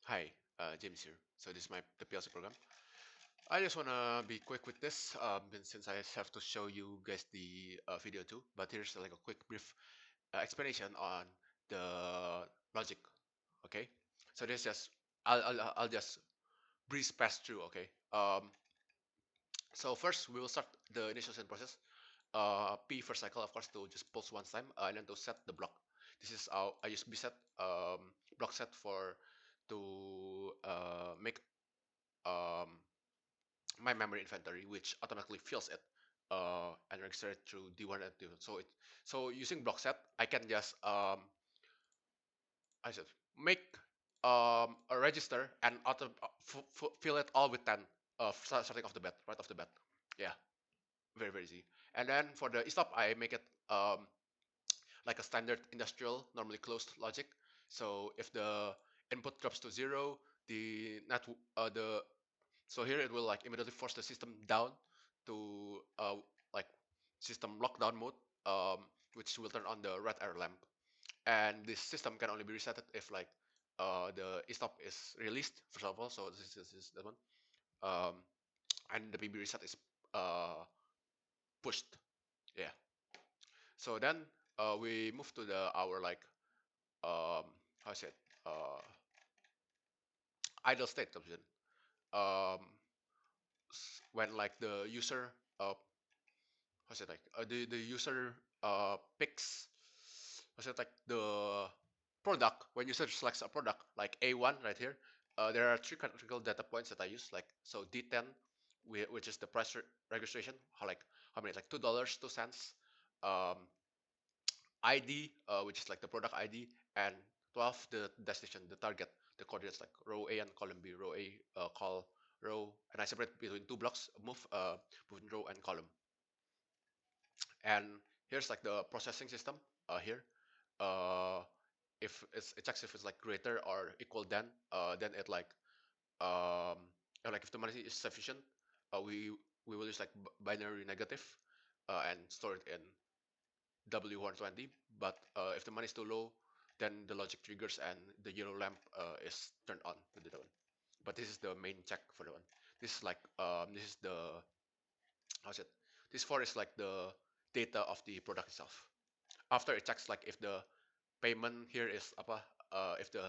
Hi, James here. So this is the PLC program. I just wanna be quick with this, since I have to show you guys the video too. But here's like a quick brief explanation on the logic. Okay, so this just I'll just breeze past through. Okay. So first we will start the initialization process. P first cycle, of course, to just pulse once time, and then to set the block. This is how I use bset block set for to make um, my memory inventory, which automatically fills it and registers it through D1 and D2. So using block set, I can just I said make a register and fill it all with 10 starting off the bat, right off the bat. Yeah, very easy. And then for the stop, I make it like a standard industrial, normally closed logic. So if the input drops to 0, the net the so here it will like immediately force the system down to like system lockdown mode, which will turn on the red arrow lamp. And this system can only be resetted if like the stop is released, for example. So this is that one. Um, and the PB reset is uh, pushed. Yeah. So then we move to the our like how is it idle state comes in. Um, when like the user how's it like the user picks what's it like the product. When user selects a product like A1 right here, there are three critical data points that I use, like so D10, which is the price registration, how many, like $2 2 cents, um, ID, which is like the product ID, and 12 the destination, the target, the coordinates, like row A and column B. Row A call row, and I separate between two blocks, move between row and column. And here's like the processing system here. uh it checks if it's like greater or equal then it like if the money is sufficient, we will use like binary negative and store it in W120. But if the money is too low, then the logic triggers and the yellow lamp is turned on to the one. But this is the main check for the one. This is like this is the how's it this for is like the data of the product itself. After it checks like if the payment here is apa, if the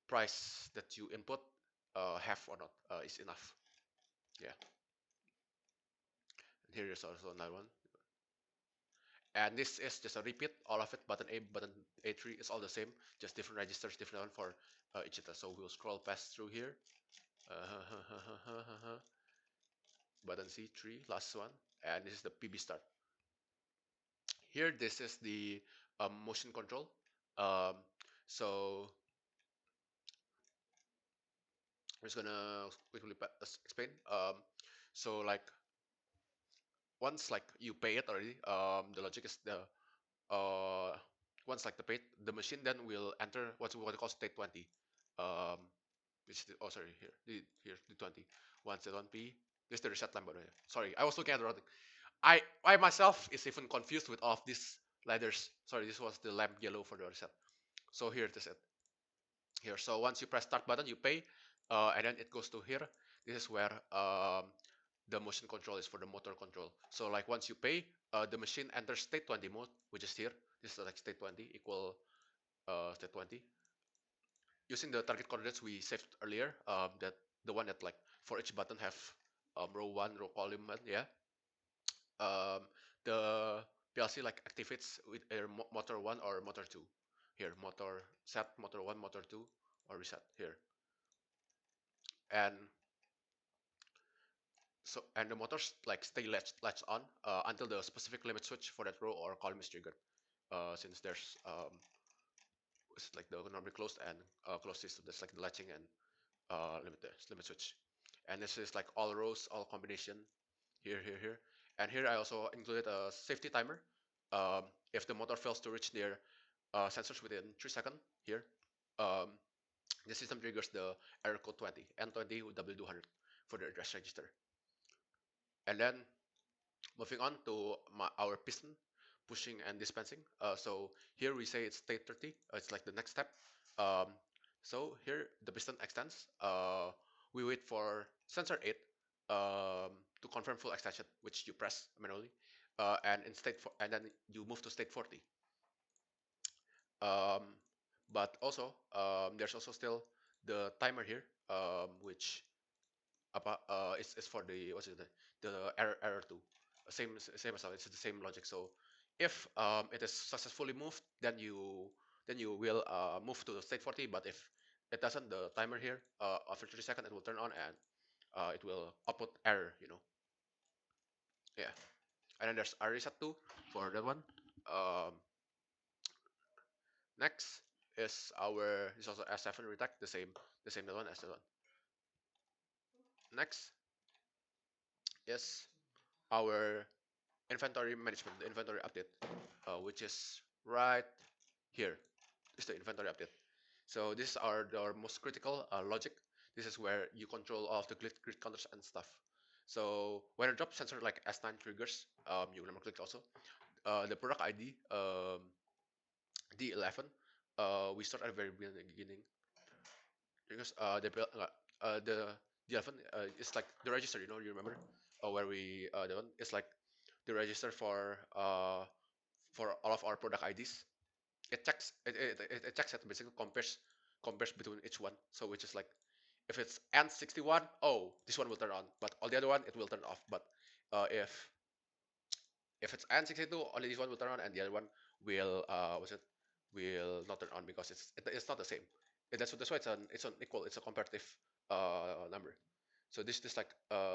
price that you input have or not is enough. Yeah. And here is also another one. And this is just a repeat, all of it. Button A, button A3 is all the same, just different registers, different one for each of them. So we'll scroll past through here. Button C3, last one, and this is the PB start. Here, this is the motion control. Um, so I'm just gonna quickly explain. So like once like you pay it already, the logic is the uh, once like the machine then will enter what we call state 20, um, which is oh sorry here the 20. Once the 1p, this is the reset lamp by the way. Sorry, I was looking at the wrong thing. I myself is even confused with all of these ladders. Sorry, this was the lamp yellow for the reset. So here it is it here. So once you press start button, you pay, and then it goes to here. This is where the motion control is for the motor control. So like once you pay, the machine enters state 20 mode, which is here. This is like state 20 equal state 20. Using the target coordinates we saved earlier, that the one that like for each button have row 1, row column 1, yeah. Um, the PLC like activates with a motor 1 or motor 2. Here, motor set, motor 1, motor 2, or reset here. And and the motors like stay latched on until the specific limit switch for that row or column is triggered. Since there's it's like the normally closed and closed system, that's like the latching and limit switch. And this is like all rows, all combination here. And here I also included a safety timer. If the motor fails to reach their sensors within 3 seconds here, um, the system triggers the error code 20 N20 W200 for the address register. And then moving on to our piston pushing and dispensing. So here we say it's state 30. It's like the next step. Um, So here the piston extends. We wait for sensor 8 to confirm full extension, which you press manually, and and then you move to state 40. Um, but also there's also still the timer here, which is for the what's it the error 2. Same as well. It's the same logic. So if it is successfully moved, then you will move to state 40. But if it doesn't, the timer here after 30 seconds it will turn on and it will output error. Yeah. And then there's R reset 2 for that one. Um, Next is our this is also S7 retect, the same that one as that one. Next is our inventory management, the inventory update, which is right here. Is the inventory update. So these are our most critical logic. This is where you control all of the grid counters and stuff. So when a drop sensor like S9 triggers, you will click also the product ID D11. We start at the very beginning because the D11 is like the register. You remember? Where we the one is like the register for all of our product IDs. It checks it, basically compares between each one. So which is like if it's N61, oh, this one will turn on, but all the other one it will turn off. But if it's N62, only this one will turn on, and the other one will not turn on because it's not the same. That's why it's an equal. It's a comparative number. So this like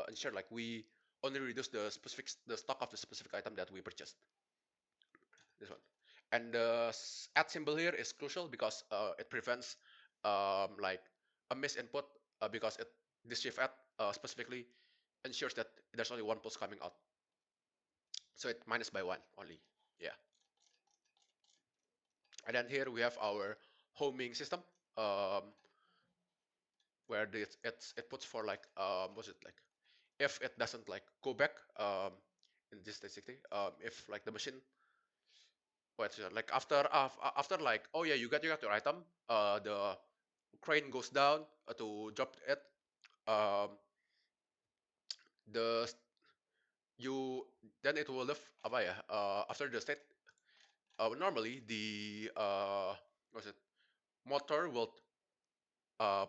ensure like we only reduce the stock of the specific item that we purchased. This one. And the add symbol here is crucial because it prevents like a misinput because this shift add specifically ensures that there's only one pulse coming out. So it minus by one only. Yeah. And then here we have our homing system, um, where it puts for like what's it like if it doesn't like go back in this basically if like the machine what's it like after like oh yeah you got your item the crane goes down to drop it um the you then it will live apa ya after the state normally the what's it motor will uh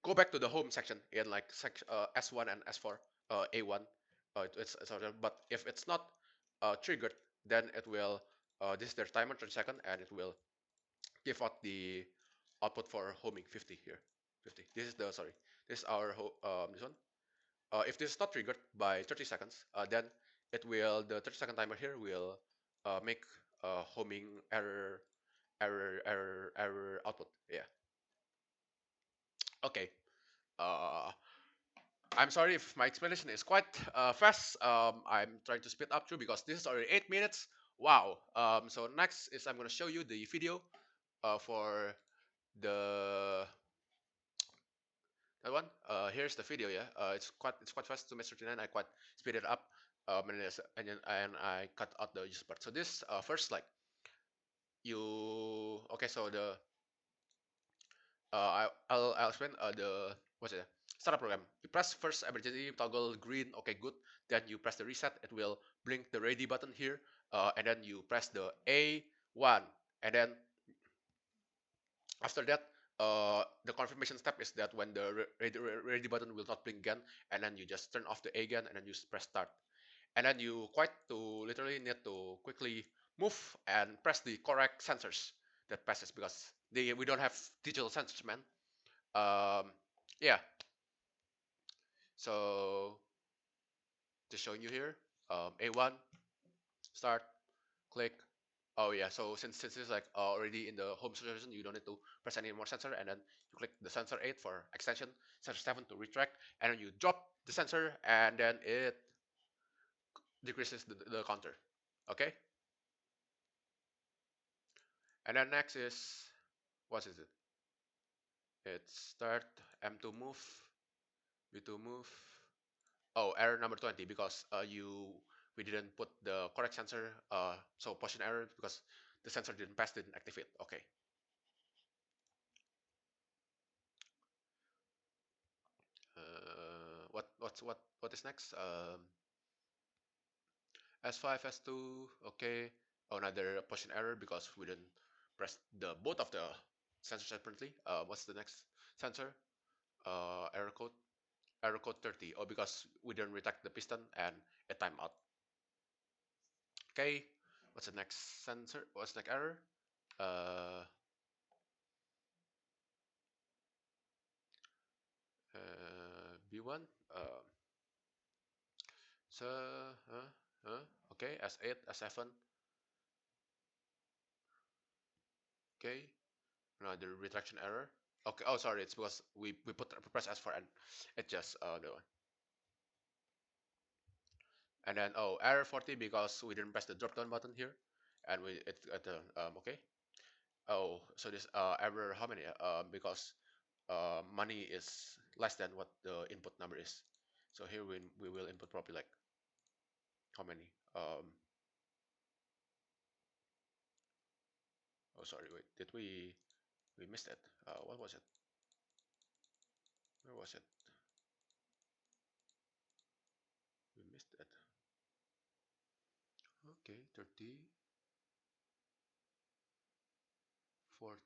go back to the home section in like S1 and S4 A1 but if it's not triggered then it will this is their timer 30 seconds and it will give out the output for homing 50 here 50 this is the sorry this is our this one if this is not triggered by 30 seconds then it will the 30-second timer here will make homing error output. Yeah. Okay. uh, I'm sorry if my explanation is quite fast. I'm trying to speed up through because this is already 8 minutes. Wow. So next is I'm going to show you the video for the that one. Here's the video. Yeah. It's quite fast. 2 minutes 39. I quite speed it up. And I cut out the use part. So this first like you okay. So the I'll explain the what's it? Startup program. You press first emergency toggle green. Okay, good. Then you press the reset. It will blink the ready button here, and then you press the A1, and then after that, the confirmation step is that when the ready button will not blink again, and then you just turn off the A again, and then you press start, and then you literally need to quickly move and press the correct sensors that passes because we don't have digital sensors, man. um yeah, so just showing you here, A1 start, click. Oh yeah, so since it's like already in the home situation, you don't need to press any more sensor, and then you click the sensor 8 for extension, sensor 7 to retract, and then you drop the sensor, and then it decreases the counter. Okay. And then next is what is it? It's start, M2 move, B2 move. Oh, error number 20 because we didn't put the correct sensor. So position error because the sensor didn't pass, didn't activate. Okay. what is next? S5, S2, okay. Oh, another position error because we didn't press the both of the sensors separately. What's the next sensor? Error code. Error code 30. Oh, because we didn't detect the piston and a timeout. Okay. What's the next sensor? What's the next error? Uh, B1. So, okay. S8, S7. Okay. Another retraction error. Okay. Oh, sorry. It's because we press S for N. It just the one. And then oh, error 40 because we didn't press the drop down button here, and we it at the okay. Oh, so this error how many? Because money is less than what the input number is. So here we will input probably like how many? Oh sorry, wait, did we missed it? What was it? Where was it? We missed it. Okay, 30, 40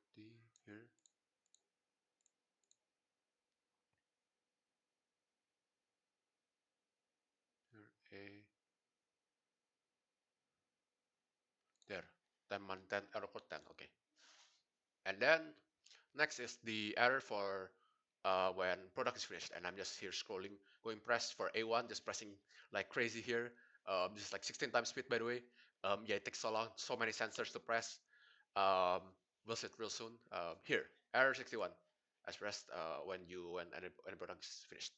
here. Here a there 10 man 10 error code 10. Okay, and then next is the error for when product is finished, and I'm just here scrolling, going press for A1, just pressing like crazy here. This is like 16 times speed, by the way. Yeah, it takes so long, so many sensors to press. Um, we'll see it real soon. Here, error 61, as pressed when any product is finished.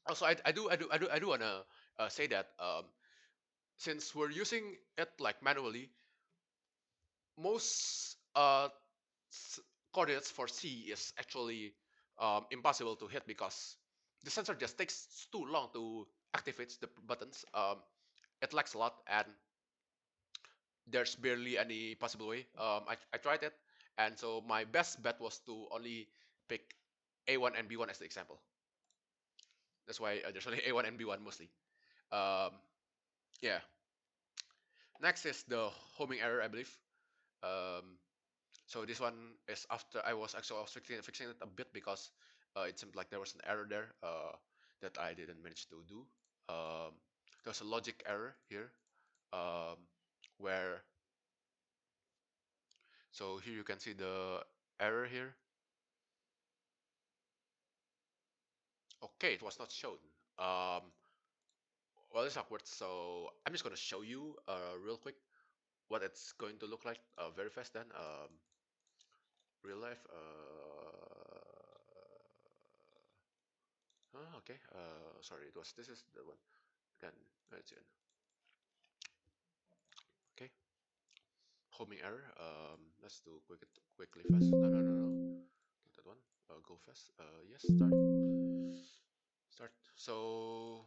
Also, I do wanna say that since we're using it like manually, most coordinates for C is actually impossible to hit because the sensor just takes too long to activate the buttons. It lags a lot, and there's barely any possible way. I tried it, and so my best bet was to only pick A1 and B1 as the example. That's why there's only A1 and B1 mostly. Um, yeah. Next is the homing error, I believe. Um, So this one is after I was fixing it a bit because it seemed like there was an error there that I didn't manage to do. Um, there's a logic error here um, where so here you can see the error here. Okay, it was not shown. Well, it's awkward. So I'm just gonna show you real quick what it's going to look like very fast. Then real life. Okay. Sorry, it was this is the one. Then let's see. Okay, homing error. Let's do quickly fast. No, no, no, no. Not that one. Go fast. Yes, start. Start. So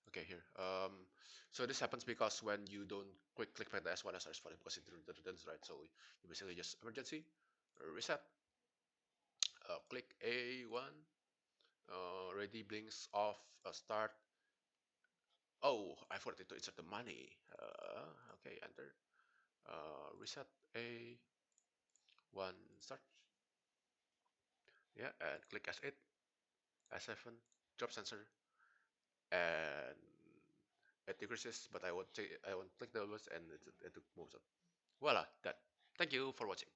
okay here. So this happens because when you don't click back the S1 as S4 because it returns right. So you basically just emergency reset. Click A1. Ready blinks off. Start. Oh, I forgot to insert the money. Okay, enter. Reset A1 start. Yeah, and click S8, S7, drop sensor, and it decreases, but I won't click the others and it moves up. Voila, that. Thank you for watching.